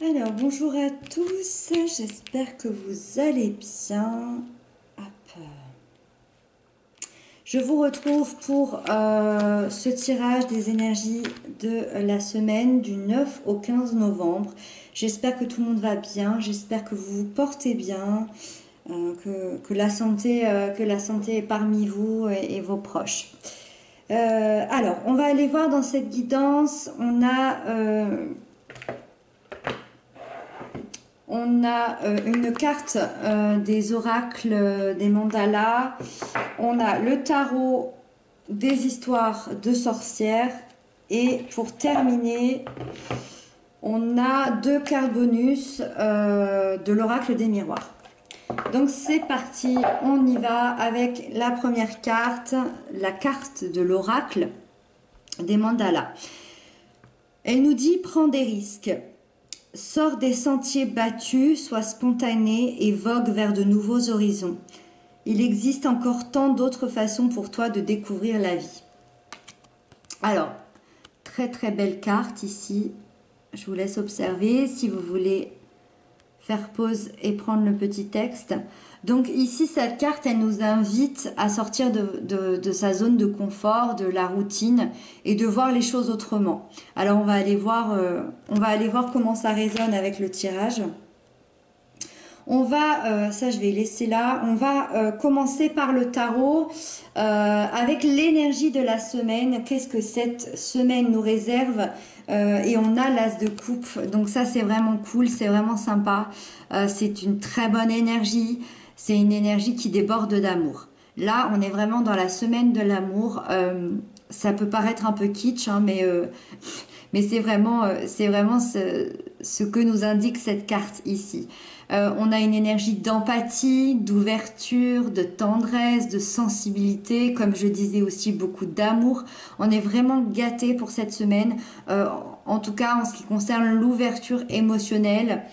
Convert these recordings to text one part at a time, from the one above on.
Alors, bonjour à tous, j'espère que vous allez bien. Hop. Je vous retrouve pour ce tirage des énergies de la semaine du 9 au 15 novembre. J'espère que tout le monde va bien, j'espère que vous vous portez bien, que la santé est parmi vous et vos proches. Alors, on va aller voir dans cette guidance, on a une carte des oracles, des mandalas. On a le tarot des histoires de sorcières. Et pour terminer, on a deux cartes bonus de l'oracle des miroirs. Donc c'est parti, on y va avec la première carte, la carte de l'oracle des mandalas. Elle nous dit « Prends des risques ». Sors des sentiers battus, sois spontané et vogue vers de nouveaux horizons. Il existe encore tant d'autres façons pour toi de découvrir la vie. Alors, très très belle carte ici. Je vous laisse observer si vous voulez faire pause et prendre le petit texte. Donc ici, cette carte, elle nous invite à sortir de sa zone de confort, de la routine et de voir les choses autrement. Alors on va aller voir comment ça résonne avec le tirage. On va, ça je vais laisser là, on va commencer par le tarot avec l'énergie de la semaine. Qu'est-ce que cette semaine nous réserve? Et on a l'as de coupe, donc ça c'est vraiment cool, c'est vraiment sympa. C'est une très bonne énergie, c'est une énergie qui déborde d'amour. Là on est vraiment dans la semaine de l'amour. Ça peut paraître un peu kitsch, hein, mais c'est vraiment ce que nous indique cette carte ici. On a une énergie d'empathie, d'ouverture, de tendresse, de sensibilité, comme je disais aussi beaucoup d'amour. On est vraiment gâté pour cette semaine, en tout cas en ce qui concerne l'ouverture émotionnelle,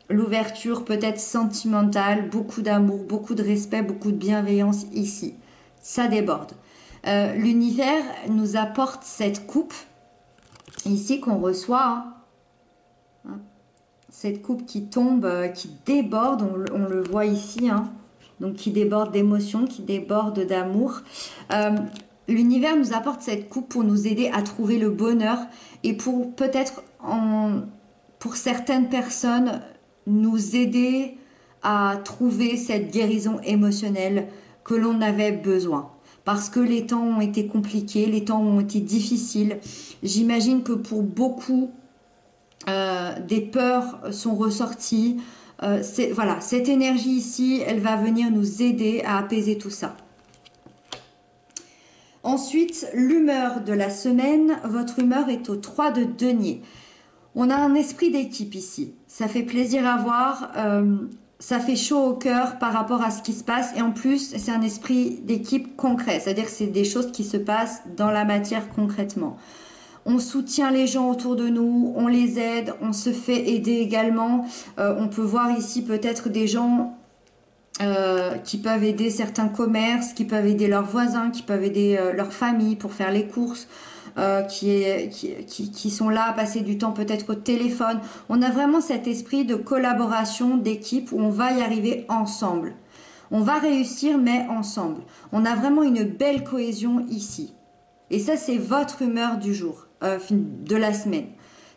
l'ouverture peut-être sentimentale, beaucoup d'amour, beaucoup de respect, beaucoup de bienveillance ici. Ça déborde. L'univers nous apporte cette coupe ici qu'on reçoit, hein. Cette coupe qui tombe, qui déborde, on le voit ici, hein. Donc qui déborde d'émotions, qui déborde d'amour. L'univers nous apporte cette coupe pour nous aider à trouver le bonheur et pour peut-être, pour certaines personnes, nous aider à trouver cette guérison émotionnelle que l'on avait besoin. Parce que les temps ont été compliqués, les temps ont été difficiles. J'imagine que pour beaucoup, des peurs sont ressorties. Voilà, cette énergie ici, elle va venir nous aider à apaiser tout ça. Ensuite, l'humeur de la semaine. Votre humeur est au 3 de denier. On a un esprit d'équipe ici. Ça fait plaisir à voir. Ça fait chaud au cœur par rapport à ce qui se passe. Et en plus, c'est un esprit d'équipe concret. C'est-à-dire que c'est des choses qui se passent dans la matière concrètement. On soutient les gens autour de nous, on les aide, on se fait aider également. On peut voir ici peut-être des gens qui peuvent aider certains commerces, qui peuvent aider leurs voisins, qui peuvent aider leur famille pour faire les courses, qui sont là à passer du temps peut-être au téléphone. On a vraiment cet esprit de collaboration, d'équipe où on va y arriver ensemble. On va réussir mais ensemble. On a vraiment une belle cohésion ici. Et ça, c'est votre humeur du jour, de la semaine.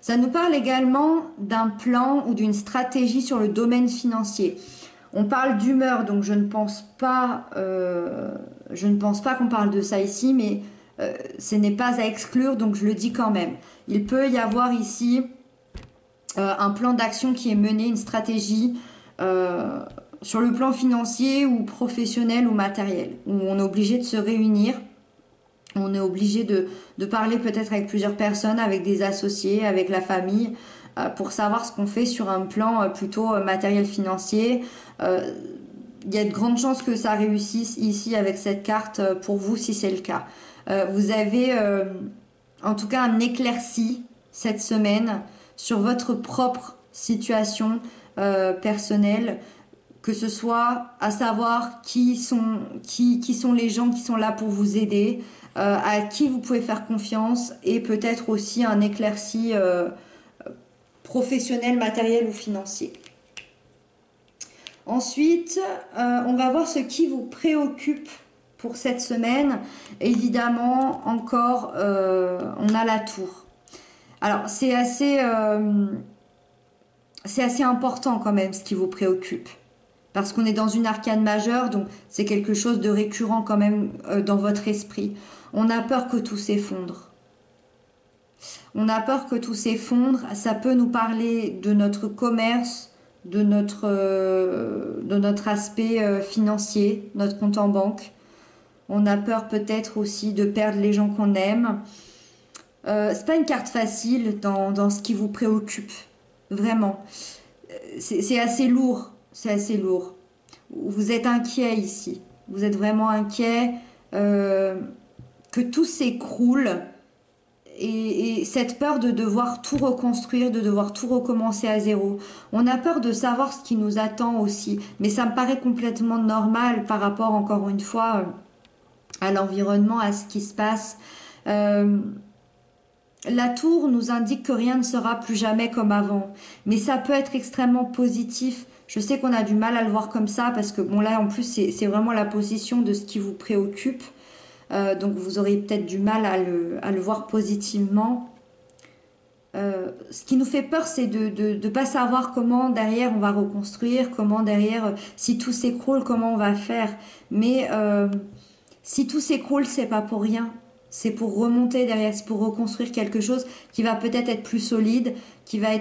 Ça nous parle également d'un plan ou d'une stratégie sur le domaine financier. On parle d'humeur, donc je ne pense pas qu'on parle de ça ici, mais ce n'est pas à exclure, donc je le dis quand même. Il peut y avoir ici un plan d'action qui est mené, une stratégie sur le plan financier ou professionnel ou matériel, où on est obligé de se réunir. On est obligé de parler peut-être avec plusieurs personnes, avec des associés, avec la famille, pour savoir ce qu'on fait sur un plan plutôt matériel financier. Il y a de grandes chances que ça réussisse ici avec cette carte pour vous si c'est le cas. Vous avez en tout cas un éclairci cette semaine sur votre propre situation personnelle, que ce soit à savoir qui sont les gens qui sont là pour vous aider, à qui vous pouvez faire confiance, et peut-être aussi un éclairci professionnel, matériel ou financier. Ensuite, on va voir ce qui vous préoccupe pour cette semaine. Évidemment, encore, on a la tour. Alors, c'est assez important quand même ce qui vous préoccupe. Parce qu'on est dans une arcane majeure, donc c'est quelque chose de récurrent quand même dans votre esprit. On a peur que tout s'effondre. On a peur que tout s'effondre. Ça peut nous parler de notre commerce, de notre aspect financier, notre compte en banque. On a peur peut-être aussi de perdre les gens qu'on aime. C'est pas une carte facile dans ce qui vous préoccupe. Vraiment. C'est assez lourd. C'est assez lourd. Vous êtes inquiet ici. Vous êtes vraiment inquiet que tout s'écroule. Et cette peur de devoir tout reconstruire, de devoir tout recommencer à zéro. On a peur de savoir ce qui nous attend aussi. Mais ça me paraît complètement normal par rapport, encore une fois, à l'environnement, à ce qui se passe. La tour nous indique que rien ne sera plus jamais comme avant. Mais ça peut être extrêmement positif. Je sais qu'on a du mal à le voir comme ça parce que, bon, là, en plus, c'est vraiment la position de ce qui vous préoccupe. Donc, vous aurez peut-être du mal à le voir positivement. Ce qui nous fait peur, c'est de ne pas savoir comment derrière on va reconstruire, comment derrière, si tout s'écroule, comment on va faire. Mais si tout s'écroule, c'est pas pour rien. C'est pour remonter derrière, c'est pour reconstruire quelque chose qui va peut-être être plus solide, qui va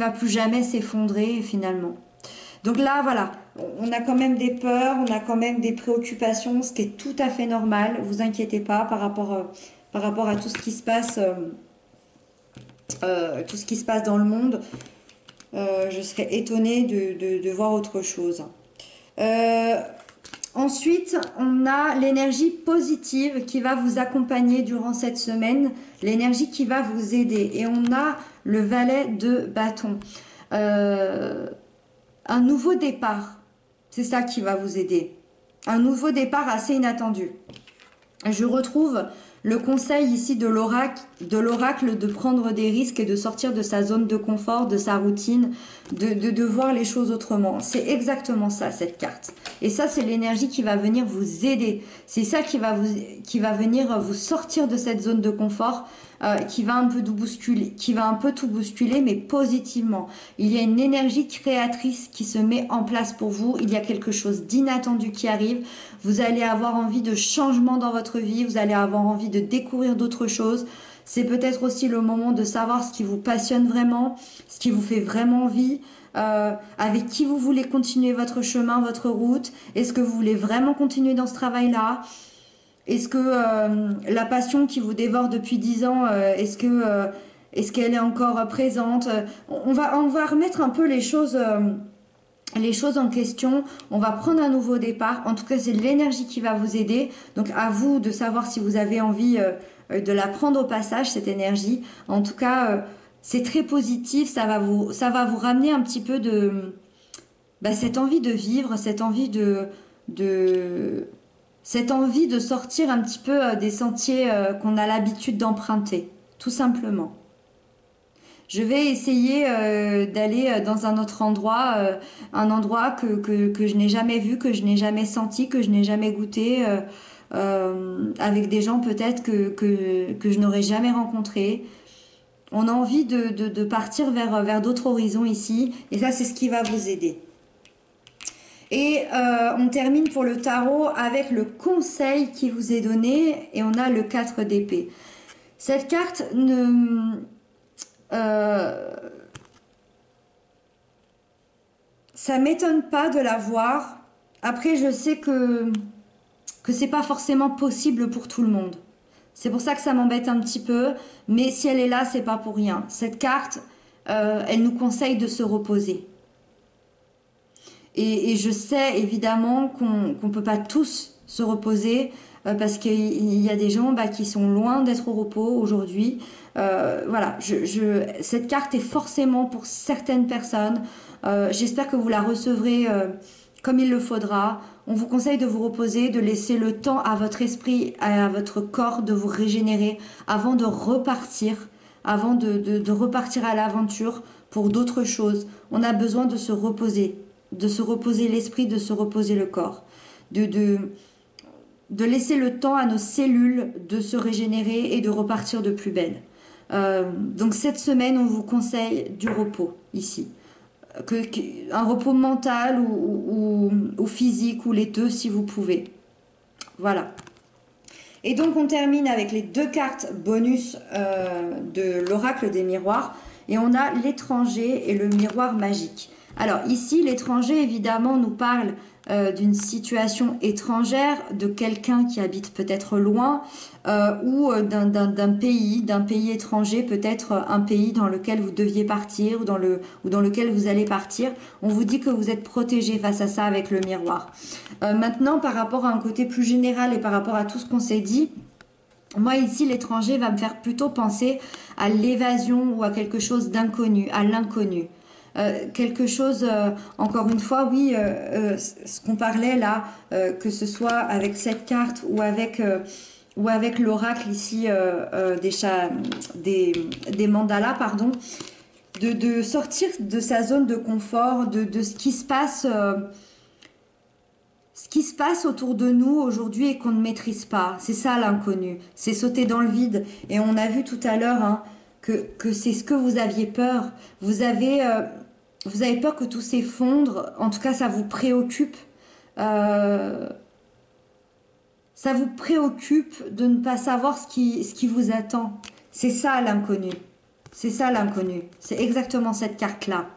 plus jamais s'effondrer finalement. Donc là, voilà, on a quand même des peurs, on a quand même des préoccupations, ce qui est tout à fait normal. Vous inquiétez pas par rapport à tout ce qui se passe, dans le monde. Je serais étonnée de voir autre chose. Ensuite, on a l'énergie positive qui va vous accompagner durant cette semaine, l'énergie qui va vous aider. Et on a le valet de bâton. Un nouveau départ, c'est ça qui va vous aider. Un nouveau départ assez inattendu. Je retrouve le conseil ici de l'oracle de prendre des risques et de sortir de sa zone de confort, de sa routine, de voir les choses autrement. C'est exactement ça, cette carte. Et ça, c'est l'énergie qui va venir vous aider. C'est ça qui va venir vous sortir de cette zone de confort, qui va un peu tout bousculer, mais positivement. Il y a une énergie créatrice qui se met en place pour vous. Il y a quelque chose d'inattendu qui arrive. Vous allez avoir envie de changement dans votre vie. Vous allez avoir envie de découvrir d'autres choses. C'est peut-être aussi le moment de savoir ce qui vous passionne vraiment, ce qui vous fait vraiment envie, avec qui vous voulez continuer votre chemin, votre route. Est-ce que vous voulez vraiment continuer dans ce travail-là ? Est-ce que la passion qui vous dévore depuis 10 ans, est-ce qu'elle est encore présente? On va remettre un peu les choses en question. On va prendre un nouveau départ. En tout cas, c'est l'énergie qui va vous aider. Donc, à vous de savoir si vous avez envie de la prendre au passage, cette énergie. En tout cas, c'est très positif. Ça va vous ramener un petit peu de cette envie de vivre, cette envie de sortir un petit peu des sentiers qu'on a l'habitude d'emprunter, tout simplement. Je vais essayer d'aller dans un autre endroit, un endroit que je n'ai jamais vu, que je n'ai jamais senti, que je n'ai jamais goûté, avec des gens peut-être que je n'aurais jamais rencontrés. On a envie de partir vers d'autres horizons ici, et ça, c'est ce qui va vous aider. Et on termine pour le tarot avec le conseil qui vous est donné, et on a le 4 d'épée. Cette carte ça m'étonne pas de la voir. Après, je sais que c'est pas forcément possible pour tout le monde. C'est pour ça que ça m'embête un petit peu, mais si elle est là, c'est pas pour rien. Cette carte, elle nous conseille de se reposer. Et je sais évidemment qu'on peut pas tous se reposer parce qu'il y a des gens qui sont loin d'être au repos aujourd'hui. Voilà, cette carte est forcément pour certaines personnes. J'espère que vous la recevrez comme il le faudra. On vous conseille de vous reposer, de laisser le temps à votre esprit, à votre corps de vous régénérer avant de repartir avant de repartir à l'aventure pour d'autres choses. On a besoin de se reposer l'esprit, de se reposer le corps, de, de, de laisser le temps à nos cellules de se régénérer et de repartir de plus belle. Donc cette semaine, on vous conseille du repos ici. Un repos mental ou physique ou les deux si vous pouvez. Voilà. Et donc on termine avec les deux cartes bonus de l'oracle des miroirs. Et on a l'étranger et le miroir magique. Alors ici, l'étranger évidemment nous parle d'une situation étrangère, de quelqu'un qui habite peut-être loin ou d'un pays étranger, peut-être un pays dans lequel vous deviez partir ou dans lequel vous allez partir. On vous dit que vous êtes protégé face à ça avec le miroir. Maintenant, par rapport à un côté plus général et par rapport à tout ce qu'on s'est dit, moi ici, l'étranger va me faire plutôt penser à l'évasion ou à quelque chose d'inconnu, à l'inconnu. Quelque chose, encore une fois, oui, ce qu'on parlait là, que ce soit avec cette carte ou avec l'oracle ici des mandalas, pardon, de sortir de sa zone de confort, de ce qui se passe. Ce qui se passe autour de nous aujourd'hui et qu'on ne maîtrise pas, c'est ça l'inconnu, c'est sauter dans le vide. Et on a vu tout à l'heure hein, que c'est ce que vous aviez peur. Vous avez peur que tout s'effondre, en tout cas ça vous préoccupe. Ça vous préoccupe de ne pas savoir ce qui vous attend. C'est ça l'inconnu. C'est ça l'inconnu. C'est exactement cette carte-là.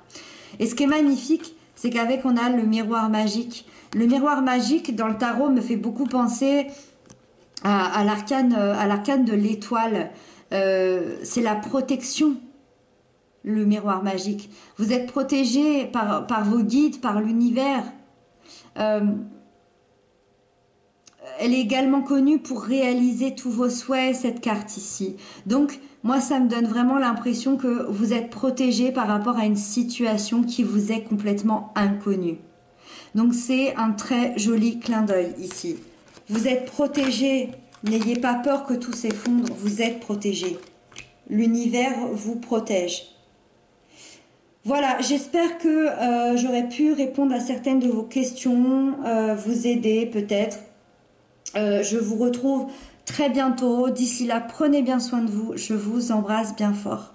Et ce qui est magnifique, c'est qu'avec on a le miroir magique. Le miroir magique dans le tarot me fait beaucoup penser à l'arcane de l'étoile. C'est la protection, le miroir magique. Vous êtes protégé par vos guides, par l'univers. Elle est également connue pour réaliser tous vos souhaits, cette carte ici. Donc, moi, ça me donne vraiment l'impression que vous êtes protégé par rapport à une situation qui vous est complètement inconnue. Donc, c'est un très joli clin d'œil ici. Vous êtes protégé. N'ayez pas peur que tout s'effondre. Vous êtes protégé. L'univers vous protège. Voilà, j'espère que j'aurais pu répondre à certaines de vos questions, vous aider peut-être. Je vous retrouve très bientôt. D'ici là, prenez bien soin de vous. Je vous embrasse bien fort.